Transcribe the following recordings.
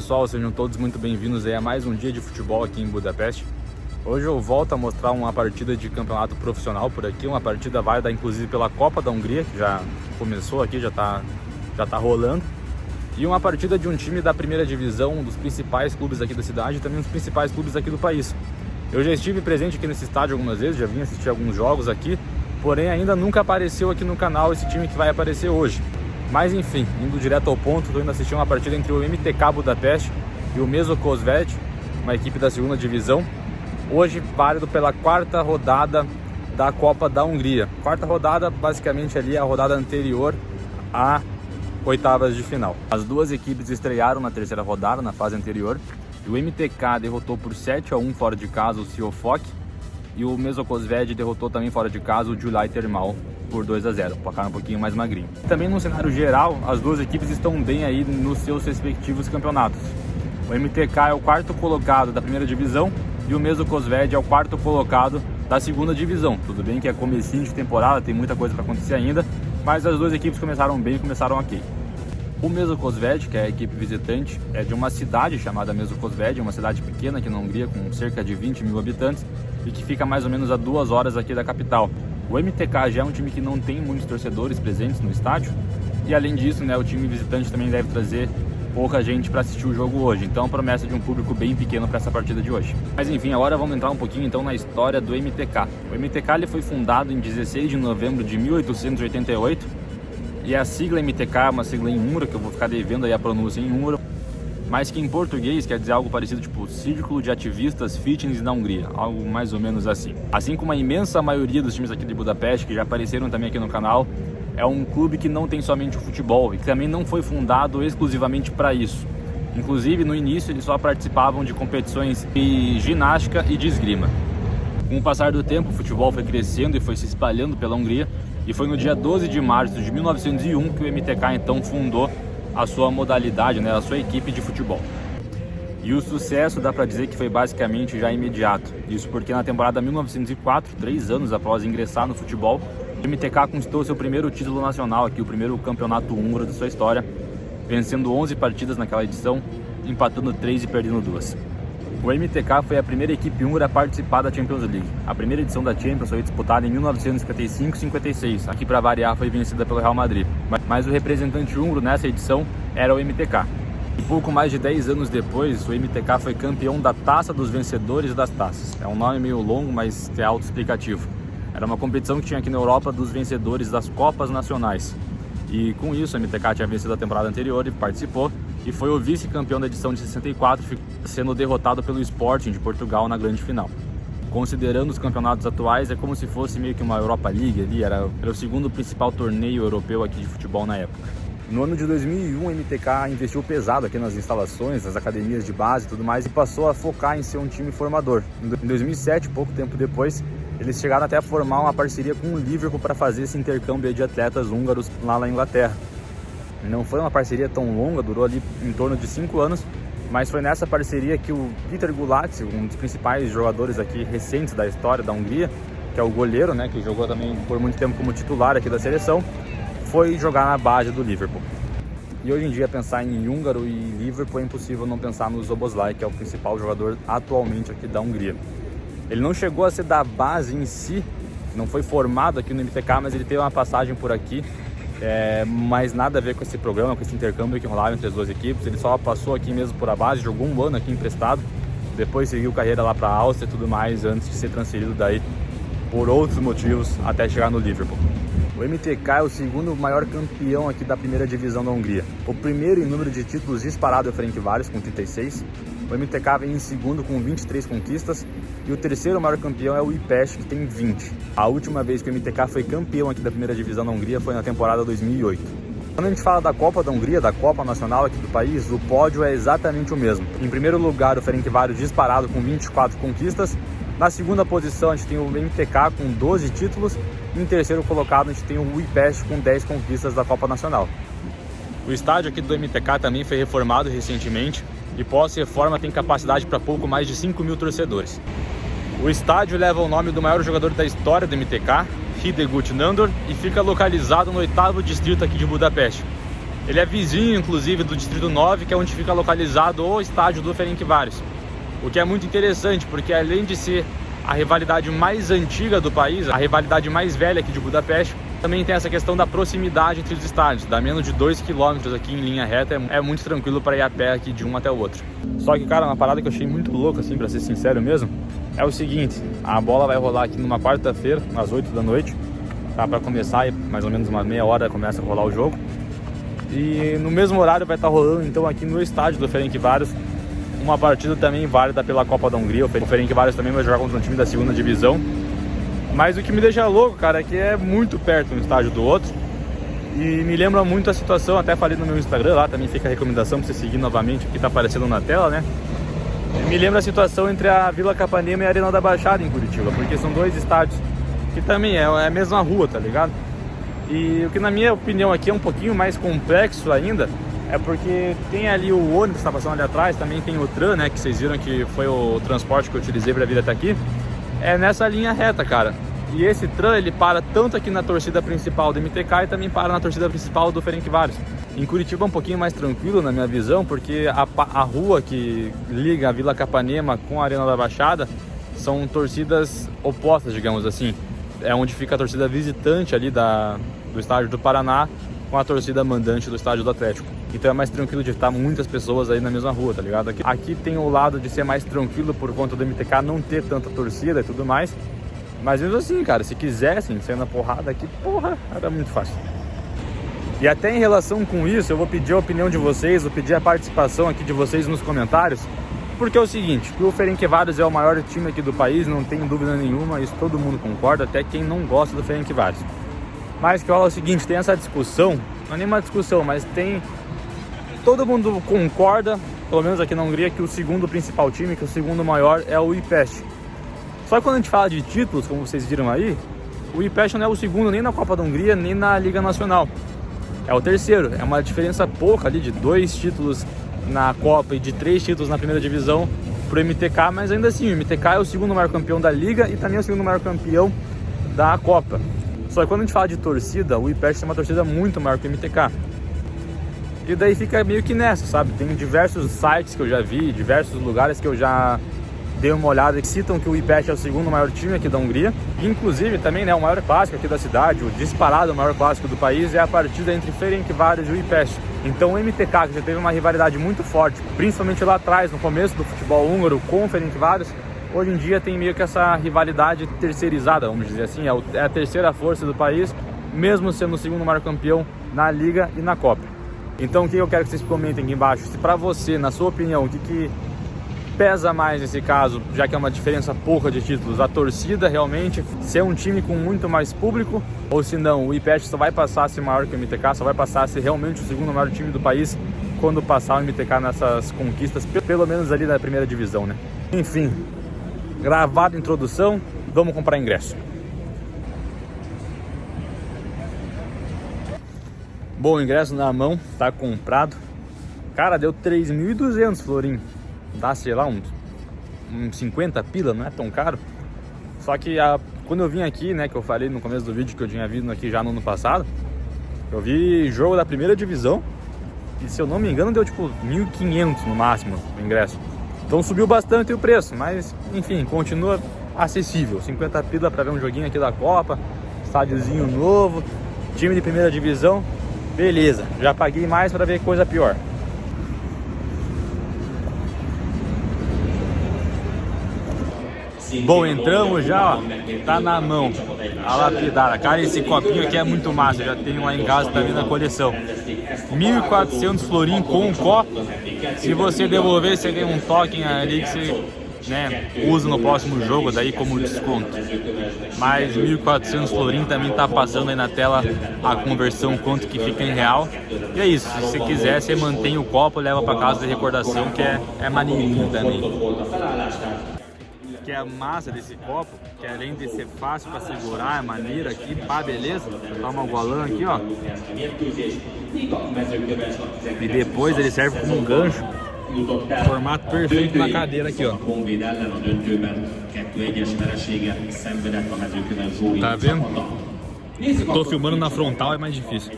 pessoal, sejam todos muito bem-vindos a mais um dia de futebol aqui em Budapeste. Hoje eu volto a mostrar uma partida de campeonato profissional por aqui, uma partida válida inclusive pela Copa da Hungria, que já começou aqui, já tá rolando. E uma partida de um time da primeira divisão, um dos principais clubes aqui da cidade e também um dos principais clubes aqui do país. Eu já estive presente aqui nesse estádio algumas vezes, já vim assistir alguns jogos aqui, porém ainda nunca apareceu aqui no canal esse time que vai aparecer hoje. Mas enfim, indo direto ao ponto, estou indo assistir uma partida entre o MTK Budapeste e o Mezőközvegy, uma equipe da segunda divisão. Hoje válido pela quarta rodada da Copa da Hungria. Quarta rodada, basicamente ali a rodada anterior à oitavas de final. As duas equipes estrearam na terceira rodada, na fase anterior. E o MTK derrotou por 7-1 fora de casa o Siófok. E o Mezőközvegy derrotou também fora de casa o Gyulai Termal por 2-0, placar um pouquinho mais magrinho. Também no cenário geral, as duas equipes estão bem aí nos seus respectivos campeonatos. O MTK é o quarto colocado da primeira divisão e o Mezőközvegy é o quarto colocado da segunda divisão. Tudo bem que é comecinho de temporada, tem muita coisa para acontecer ainda, mas as duas equipes começaram bem e começaram ok. O Mezőközvegy, que é a equipe visitante, é de uma cidade chamada Mezőközvegy, uma cidade pequena aqui na Hungria, com cerca de 20 mil habitantes, e que fica mais ou menos a 2 horas aqui da capital. O MTK já é um time que não tem muitos torcedores presentes no estádio, e além disso, o time visitante também deve trazer pouca gente para assistir o jogo hoje, então promessa de um público bem pequeno para essa partida de hoje. Mas enfim, agora vamos entrar um pouquinho então na história do MTK. O MTK ele foi fundado em 16 de novembro de 1888, e a sigla MTK é uma sigla em húngaro, que eu vou ficar devendo aí a pronúncia em húngaro, mas que em português quer dizer algo parecido, tipo Círculo de Ativistas Fitness da Hungria, algo mais ou menos assim. Assim como a imensa maioria dos times aqui de Budapeste, que já apareceram também aqui no canal, é um clube que não tem somente o futebol e que também não foi fundado exclusivamente para isso. Inclusive, no início, eles só participavam de competições de ginástica e de esgrima. Com o passar do tempo, o futebol foi crescendo e foi se espalhando pela Hungria, e foi no dia 12 de março de 1901 que o MTK então fundou a sua modalidade, a sua equipe de futebol. E o sucesso dá para dizer que foi basicamente já imediato. Isso porque na temporada 1904, 3 anos após ingressar no futebol, o MTK conquistou seu primeiro título nacional aqui, o primeiro campeonato húngaro de sua história, vencendo 11 partidas naquela edição, empatando 3 e perdendo 2. O MTK foi a primeira equipe húngara a participar da Champions League. A primeira edição da Champions foi disputada em 1955-56. Aqui, para variar, foi vencida pelo Real Madrid. Mas o representante húngaro nessa edição era o MTK. E pouco mais de 10 anos depois, o MTK foi campeão da Taça dos Vencedores das Taças. É um nome meio longo, mas é autoexplicativo. Era uma competição que tinha aqui na Europa dos vencedores das Copas Nacionais. E com isso, o MTK tinha vencido a temporada anterior e participou, e foi o vice-campeão da edição de 64, sendo derrotado pelo Sporting de Portugal na grande final. Considerando os campeonatos atuais, é como se fosse meio que uma Europa League ali, era o segundo principal torneio europeu aqui de futebol na época. No ano de 2001, o MTK investiu pesado aqui nas instalações, nas academias de base e tudo mais, e passou a focar em ser um time formador. Em 2007, pouco tempo depois, eles chegaram até a formar uma parceria com o Liverpool para fazer esse intercâmbio de atletas húngaros lá na Inglaterra. Não foi uma parceria tão longa, durou ali em torno de 5 anos, mas foi nessa parceria que o Péter Gulácsi, um dos principais jogadores aqui recentes da história da Hungria, que é o goleiro, que jogou também por muito tempo como titular aqui da seleção, foi jogar na base do Liverpool. E hoje em dia pensar em húngaro e Liverpool é impossível não pensar no Szoboszlai, que é o principal jogador atualmente aqui da Hungria. Ele não chegou a ser da base em si, não foi formado aqui no MTK, mas ele teve uma passagem por aqui, mas nada a ver com esse programa, com esse intercâmbio que rolava entre as duas equipes. Ele só passou aqui mesmo por a base, jogou um ano aqui emprestado, depois seguiu carreira lá para a Áustria e tudo mais, antes de ser transferido daí por outros motivos até chegar no Liverpool. O MTK é o segundo maior campeão aqui da primeira divisão da Hungria. O primeiro em número de títulos disparado é o Ferencváros, com 36. O MTK vem em segundo com 23 conquistas. E o terceiro maior campeão é o Újpest, que tem 20. A última vez que o MTK foi campeão aqui da primeira divisão da Hungria foi na temporada 2008. Quando a gente fala da Copa da Hungria, da Copa Nacional aqui do país, o pódio é exatamente o mesmo. Em primeiro lugar, o Ferencváros disparado com 24 conquistas. Na segunda posição, a gente tem o MTK com 12 títulos. Em terceiro colocado, a gente tem o Újpest com 10 conquistas da Copa Nacional. O estádio aqui do MTK também foi reformado recentemente e pós-reforma tem capacidade para pouco mais de 5 mil torcedores. O estádio leva o nome do maior jogador da história do MTK, Hidegkut Nándor, e fica localizado no 8º distrito aqui de Budapeste. Ele é vizinho, inclusive, do Distrito 9, que é onde fica localizado o estádio do Ferencváros. O que é muito interessante, porque além de ser a rivalidade mais antiga do país, a rivalidade mais velha aqui de Budapeste, também tem essa questão da proximidade entre os estádios. Dá menos de 2 km aqui em linha reta, é muito tranquilo para ir a pé aqui de um até o outro. Só que, cara, uma parada que eu achei muito louca, assim, pra ser sincero mesmo, é o seguinte: a bola vai rolar aqui numa quarta-feira, às 8 da noite, tá? Pra começar, mais ou menos uma meia hora começa a rolar o jogo. E no mesmo horário vai estar rolando, então, aqui no estádio do Ferencváros, uma partida também válida pela Copa da Hungria. O Ferencváros também vai jogar contra um time da segunda divisão. Mas o que me deixa louco, cara, é que é muito perto um estádio do outro. E me lembra muito a situação, até falei no meu Instagram, lá também fica a recomendação pra você seguir novamente, aqui tá aparecendo na tela, né? Me lembra a situação entre a Vila Capanema e a Arena da Baixada em Curitiba, porque são dois estádios que também é a mesma rua, tá ligado? E o que, na minha opinião, aqui é um pouquinho mais complexo ainda, é porque tem ali o ônibus que está passando ali atrás, também tem o tram, né, que vocês viram que foi o transporte que eu utilizei para vir até aqui. É nessa linha reta, cara. E esse tram, ele para tanto aqui na torcida principal do MTK e também para na torcida principal do Ferencváros. Em Curitiba é um pouquinho mais tranquilo, na minha visão, porque a rua que liga a Vila Capanema com a Arena da Baixada são torcidas opostas, digamos assim. É onde fica a torcida visitante ali do estádio do Paraná com a torcida mandante do estádio do Atlético. Então é mais tranquilo de estar muitas pessoas aí na mesma rua, tá ligado? Aqui tem o lado de ser mais tranquilo por conta do MTK não ter tanta torcida e tudo mais. Mas mesmo assim, cara, se quisessem sair na porrada aqui, porra, era muito fácil. E até em relação com isso, eu vou pedir a opinião de vocês, vou pedir a participação aqui de vocês nos comentários. Porque é o seguinte, que o Ferencváros é o maior time aqui do país, não tem dúvida nenhuma, isso todo mundo concorda, até quem não gosta do Ferencváros. Mas que rola é o seguinte, tem essa discussão, não é nem uma discussão, mas tem... Todo mundo concorda, pelo menos aqui na Hungria, que o segundo principal time, que o segundo maior é o Újpest. Só que quando a gente fala de títulos, como vocês viram aí, o Újpest não é o segundo nem na Copa da Hungria, nem na Liga Nacional. É o terceiro, é uma diferença pouca ali de 2 títulos na Copa e de 3 títulos na primeira divisão pro MTK, mas ainda assim, o MTK é o segundo maior campeão da Liga e também é o segundo maior campeão da Copa. Só que quando a gente fala de torcida, o Újpest tem uma torcida muito maior que o MTK. E daí fica meio que nessa, sabe? Tem diversos sites que eu já vi, diversos lugares que eu já dei uma olhada que citam que o Újpest é o segundo maior time aqui da Hungria. E, inclusive, também, né, o maior clássico aqui da cidade, o disparado maior clássico do país, é a partida entre Ferencváros e o Újpest. Então o MTK, que já teve uma rivalidade muito forte, principalmente lá atrás, no começo do futebol húngaro com o Ferencváros, hoje em dia tem meio que essa rivalidade terceirizada, vamos dizer assim, é a terceira força do país, mesmo sendo o segundo maior campeão na Liga e na Copa. Então o que eu quero que vocês comentem aqui embaixo, se pra você, na sua opinião, o que pesa mais nesse caso, já que é uma diferença pouca de títulos, a torcida realmente ser um time com muito mais público, ou se não, o Újpest só vai passar a ser maior que o MTK, só vai passar a ser realmente o segundo maior time do país quando passar o MTK nessas conquistas, pelo menos ali na primeira divisão, né? Enfim, gravada a introdução, vamos comprar ingresso. Bom, o ingresso na mão, tá comprado. Cara, deu 3.200 florim. Dá, sei lá, uns 50 pila, não é tão caro. Só que quando eu vim aqui, né, que eu falei no começo do vídeo que eu tinha vindo aqui já no ano passado, eu vi jogo da primeira divisão e, se eu não me engano, deu tipo 1.500 no máximo o ingresso. Então subiu bastante o preço, mas enfim, continua acessível. 50 pila pra ver um joguinho aqui da Copa, estádiozinho novo, time de primeira divisão, beleza. Já paguei mais pra ver coisa pior. Bom, entramos já, ó, tá na mão, a lapidada. Cara, esse copinho aqui é muito massa, já tenho lá em casa também na coleção. 1.400 florim com um copo. Se você devolver, você ganha um token ali que você, né, usa no próximo jogo daí como desconto. Mas 1.400 florim também tá passando aí na tela a conversão, quanto que fica em real. E é isso, se você quiser, você mantém o copo, leva pra casa de recordação, que é maneirinho também. Que é a massa desse copo, que além de ser fácil para segurar, é maneira aqui, pá, beleza? Toma o golão aqui, ó. E depois ele serve como um gancho. Formato perfeito na cadeira aqui, ó. Tá vendo? Tô filmando na frontal, é mais difícil.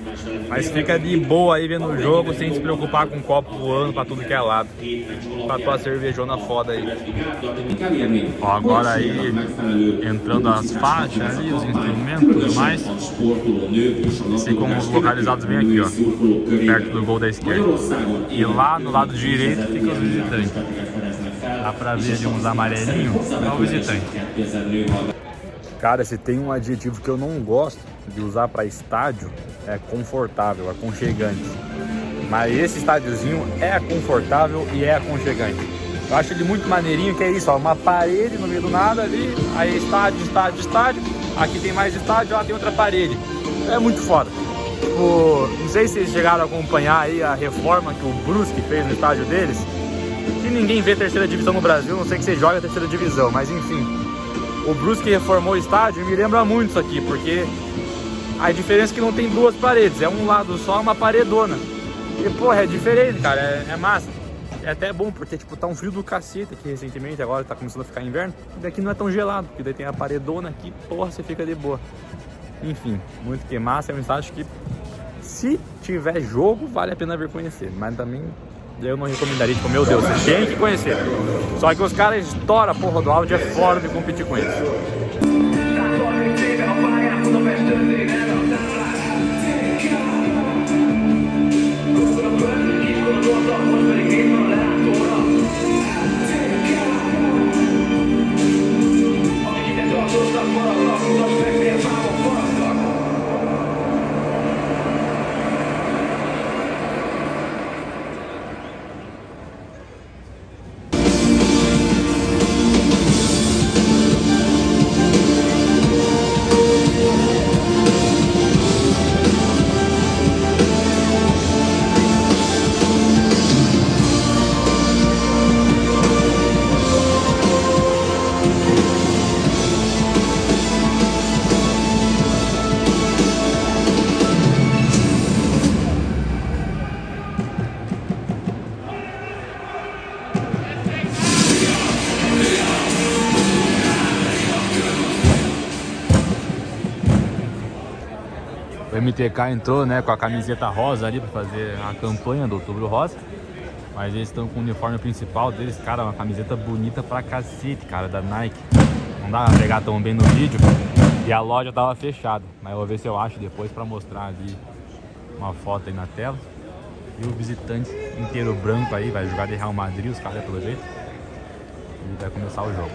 Mas fica de boa aí vendo o jogo, sem se preocupar com o copo voando pra tudo que é lado. Pra tua cervejona foda aí. Ó, agora aí, entrando as faixas ali, os instrumentos e tudo mais. Ficam localizados bem aqui, ó, perto do gol da esquerda. E lá no lado direito ficam os visitantes. Dá pra ver ali uns amarelinhos, é o visitante. Cara, se tem um adjetivo que eu não gosto de usar para estádio, é confortável, aconchegante. Mas esse estádiozinho é confortável e é aconchegante. Eu acho ele muito maneirinho, que é isso, ó, uma parede no meio do nada ali, aí estádio, estádio, estádio. Aqui tem mais estádio, lá tem outra parede. É muito foda. Tipo, não sei se vocês chegaram a acompanhar aí a reforma que o Brusque fez no estádio deles. Que ninguém vê terceira divisão no Brasil, não sei que você joga a terceira divisão, mas enfim. O Brusque reformou o estádio e me lembra muito isso aqui, porque a diferença é que não tem duas paredes, é um lado só, uma paredona. E porra, é diferente, cara, é massa. É até bom, porque tipo, tá um frio do cacete aqui recentemente, agora tá começando a ficar inverno. E daqui não é tão gelado, porque daí tem a paredona aqui, porra, você fica de boa. Enfim, muito que massa, é um estádio que se tiver jogo, vale a pena vir conhecer, mas também eu não recomendaria, tipo, meu Deus, você tem que conhecer. Só que os caras estouram a porra do áudio, é fora de competir com eles. O MTK entrou, né, com a camiseta rosa ali para fazer a campanha do Outubro Rosa. Mas eles estão com o uniforme principal deles, cara, uma camiseta bonita pra cacete, cara, da Nike. Não dá pra pegar tão bem no vídeo e a loja tava fechada. Mas eu vou ver se eu acho depois pra mostrar ali uma foto aí na tela. E o visitante inteiro branco aí, vai jogar de Real Madrid, os caras pelo jeito. E vai começar o jogo.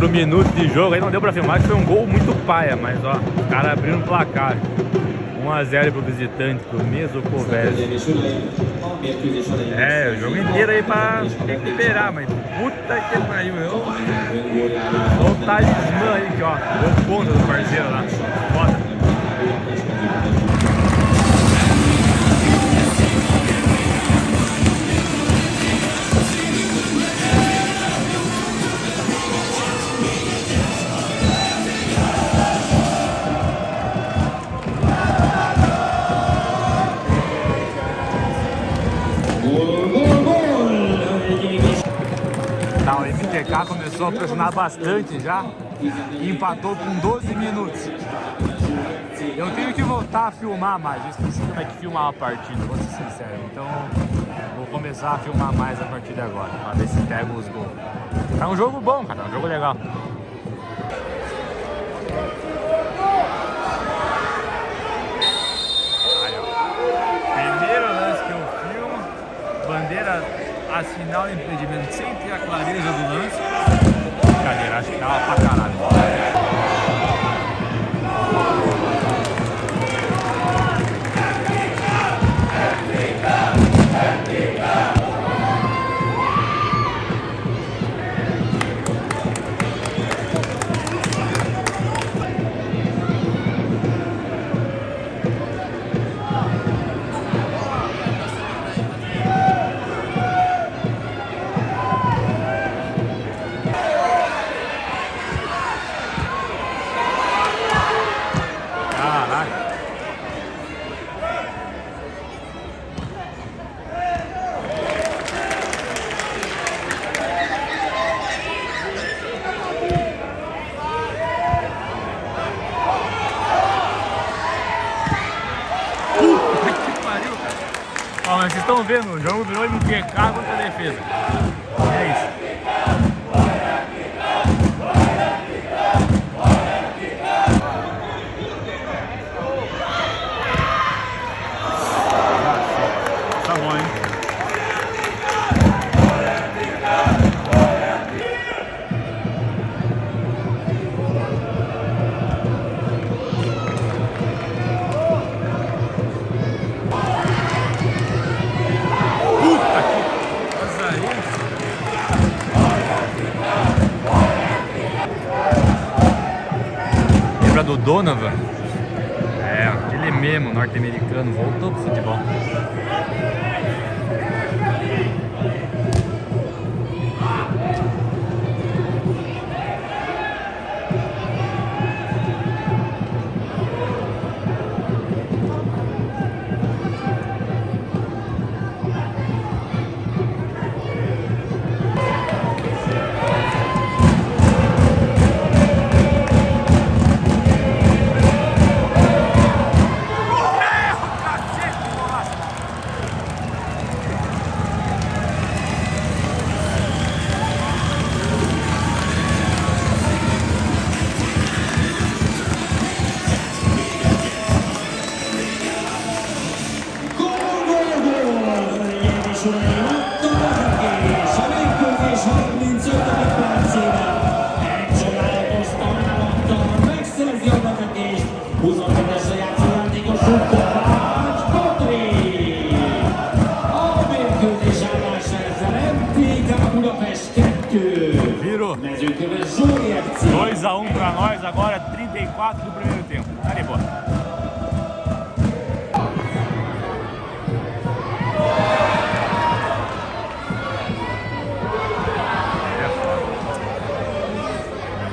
Minutos de jogo, aí não deu pra filmar, que foi um gol muito paia, mas ó, os caras abriram o placar. 1-0 pro visitante, pro mesmo Covese. É, o jogo inteiro aí pra recuperar, mas puta que pariu, meu. Olha o talismã aí, que ó, gol contra do parceiro lá, foda. Tá, o MTK começou a pressionar bastante já e empatou com 12 minutos. Eu tenho que voltar a filmar mais, eu esqueci como é que filmar a partida, vou ser sincero. Então vou começar a filmar mais a partir de agora, pra ver se pega os gols. É um jogo bom, cara, é um jogo legal. Aí, ó. Primeiro lance que eu filmo, bandeira assinala o impedimento sem ter a clareza do lance. Brincadeira, acho que dava pra caralho. estamos vendo, o jogo virou MPK contra a defesa. É isso. Tá bom, hein? Lembra do Donovan? É, aquele mesmo norte-americano voltou pro futebol. Virou 2-1 pra nós, agora 34 do primeiro tempo. Tá de boa.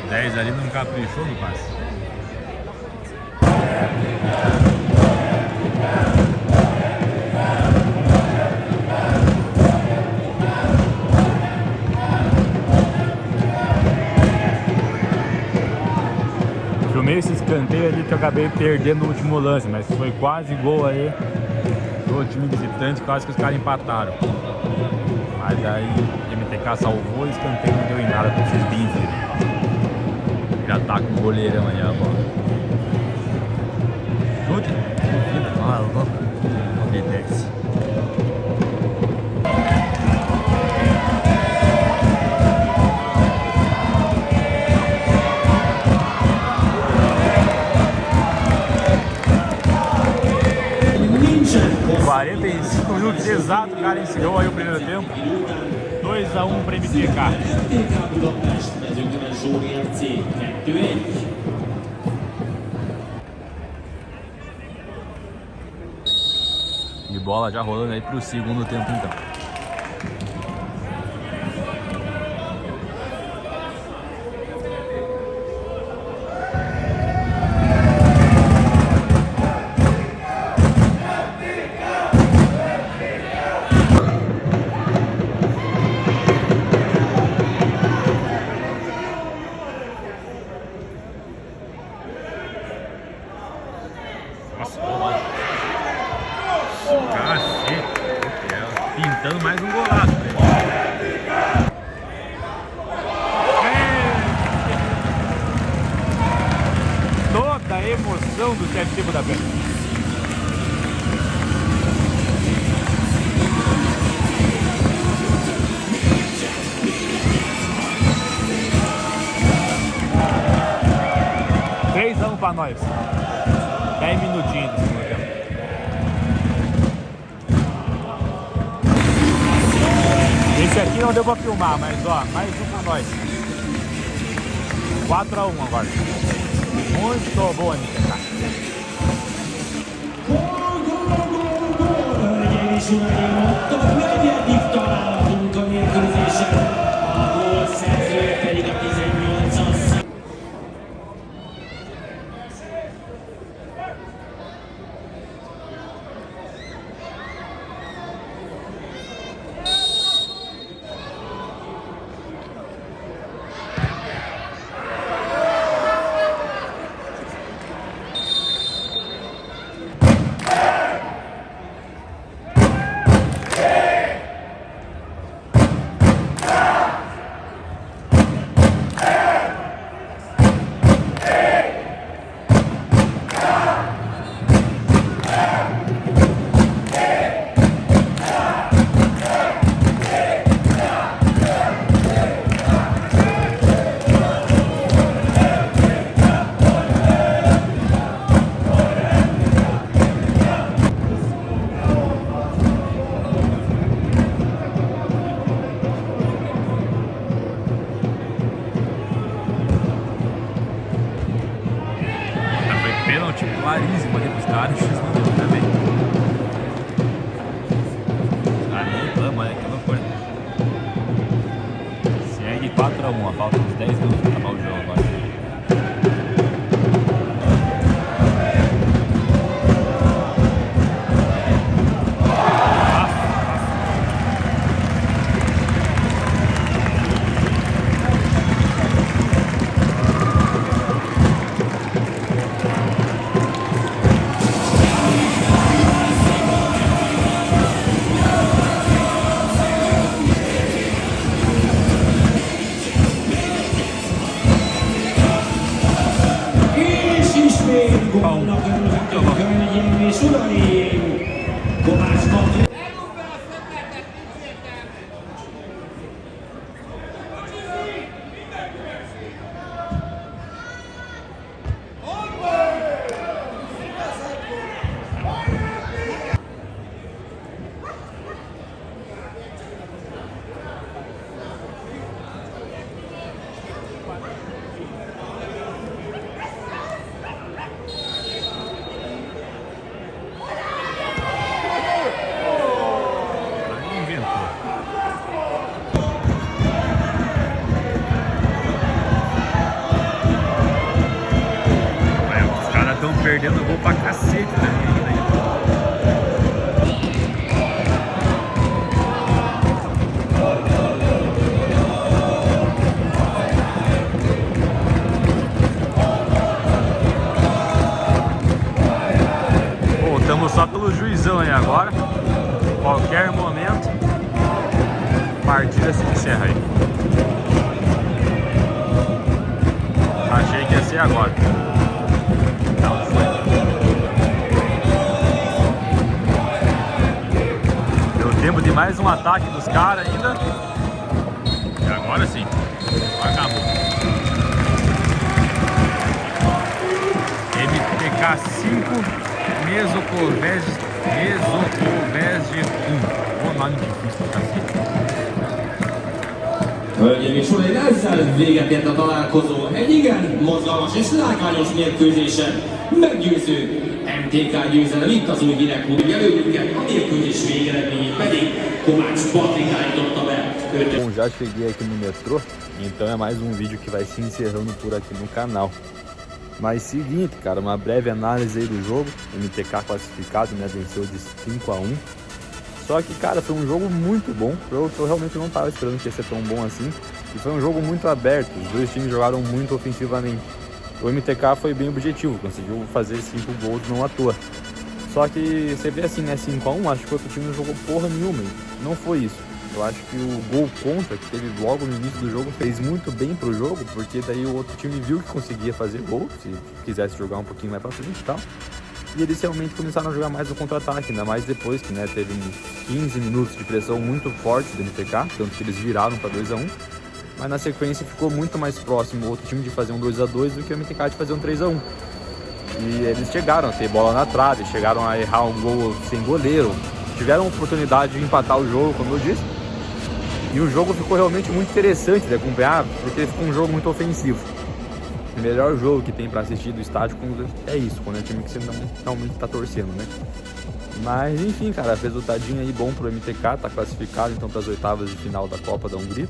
O 10 ali não caprichou no passe. Filmei esse escanteio ali que eu acabei perdendo no último lance, mas foi quase gol aí do time visitante, quase que os caras empataram. Mas aí o MTK salvou e o escanteio não deu em nada, como vocês bem viram. Já tá com o goleirão aí a bola. Chute. Ah, louco. Obedece. Minutos exato, o cara encerrou aí o primeiro tempo. 2-1 para MTK. E bola já rolando aí pro segundo tempo então. Nossa, bola. Cacete. Pintando mais um golaço. Toda a emoção do CFC Budapeste. Pra nós. 10 minutinhos do segundo tempo. Esse aqui não deu pra filmar, mas ó, mais um pra nós. 4-1 agora. Muito boa, MTK. ali pros caras, eles não deu também. Ah, nem reclama, olha que loucura. Segue 4-1, falta uns 10 minutos pra acabar o jogo agora. Perdendo gol pra cacete também. Voltamos só pelo juizão aí agora. Qualquer momento, a partida se encerra aí. Achei que ia ser agora. Não foi. Deu tempo de mais um ataque dos caras ainda. E agora sim. Acabou. MTK 5. Mesocoved 1. O nome difícil, cacete. Hölgyeim és uraim, ezzel véget ért a találkozó. Egy igen mozgalmas és látványos mérkőzésen meggyőző MTK győzelem itt az új Hidegklub előnyüket, a mérkőzés végeredményét pedig Kovács Patrik állította be. Bom, já cheguei aqui no metrô, então é mais um vídeo que vai se encerrando por aqui no canal. Mas seguinte, cara, uma breve análise aí do jogo. MTK classificado, né, venceu de 5-1. Só que, cara, foi um jogo muito bom. Eu realmente não estava esperando que ia ser tão bom assim. E foi um jogo muito aberto. Os dois times jogaram muito ofensivamente. O MTK foi bem objetivo, conseguiu fazer 5 gols não à toa. Só que você vê assim, né, 5-1, acho que o outro time não jogou porra nenhuma. Não foi isso. Eu acho que o gol contra, que teve logo no início do jogo, fez muito bem pro jogo, porque daí o outro time viu que conseguia fazer gol, se quisesse jogar um pouquinho mais pra frente e tal. E eles realmente começaram a jogar mais no contra-ataque, ainda mais depois que, né, teve uns 15 minutos de pressão muito forte do MTK, tanto que eles viraram para 2-1. Mas na sequência ficou muito mais próximo o outro time de fazer um 2-2 do que o MTK de fazer um 3-1. E eles chegaram a ter bola na trave, chegaram a errar um gol sem goleiro, tiveram a oportunidade de empatar o jogo, como eu disse. E o jogo ficou realmente muito interessante de acompanhar, porque ficou um jogo muito ofensivo. O melhor jogo que tem pra assistir do estádio é isso, quando é um time que você não realmente tá torcendo, né? Mas enfim, cara, resultadinho aí bom pro MTK, tá classificado então pras oitavas de final da Copa da Hungria.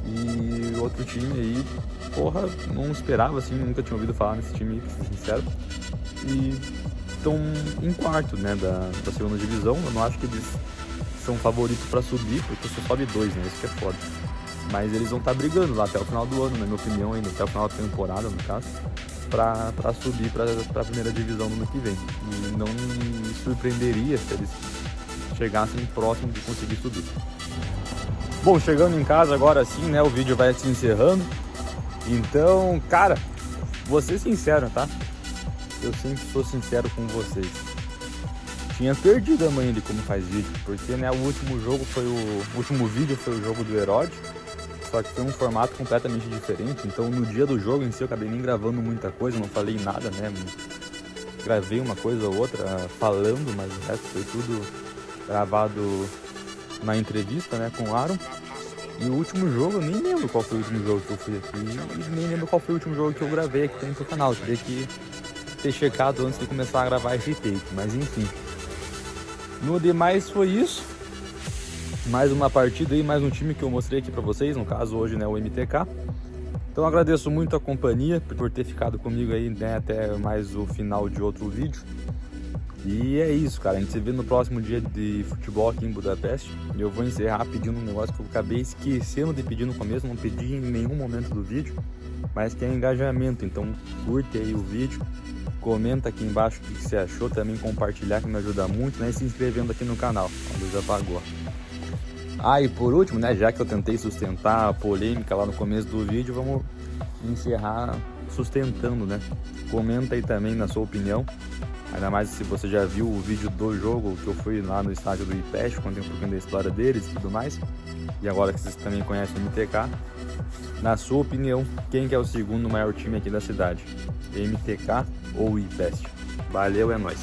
E outro time aí, porra, não esperava assim, nunca tinha ouvido falar nesse time aí, pra ser sincero. E estão em quarto, né, da segunda divisão. Eu não acho que eles são favoritos pra subir, porque só sobe 2, né, isso que é foda. Mas eles vão estar brigando lá até o final do ano, na minha opinião, ainda até o final da temporada, no caso, pra subir pra primeira divisão no ano que vem. E não me surpreenderia se eles chegassem próximo de conseguir subir. Bom, chegando em casa agora sim, né, o vídeo vai se encerrando. Então, cara, vou ser sincero, tá? Eu sempre sou sincero com vocês. Tinha perdido a manha de como faz vídeo, porque, né, o último vídeo foi o jogo do Herode. Só que foi um formato completamente diferente, então no dia do jogo em si eu acabei nem gravando muita coisa, não falei nada, né? Gravei uma coisa ou outra falando, mas o resto foi tudo gravado na entrevista, né, com o Aaron. E o último jogo, eu nem lembro qual foi o último jogo que eu fui aqui, e nem lembro qual foi o último jogo que eu gravei aqui dentro do canal. Eu teria que ter checado antes de começar a gravar esse take, mas enfim. No demais foi isso. Mais uma partida e mais um time que eu mostrei aqui pra vocês, no caso hoje, né, o MTK. Então agradeço muito a companhia por ter ficado comigo aí, né, até mais o final de outro vídeo. E é isso, cara, a gente se vê no próximo dia de futebol aqui em Budapeste. E eu vou encerrar pedindo um negócio que eu acabei esquecendo de pedir no começo, não pedi em nenhum momento do vídeo, mas que é engajamento. Então curte aí o vídeo, comenta aqui embaixo o que você achou, também compartilhar que me ajuda muito, né, e se inscrevendo aqui no canal, a luz apagou. Ah, e por último, né, já que eu tentei sustentar a polêmica lá no começo do vídeo, vamos encerrar sustentando, né? Comenta aí também na sua opinião, ainda mais se você já viu o vídeo do jogo, que eu fui lá no estádio do IPEST, contei um pouquinho da história deles e tudo mais. E agora que vocês também conhecem o MTK, na sua opinião, quem que é o segundo maior time aqui da cidade? MTK ou IPEST? Valeu, é nóis!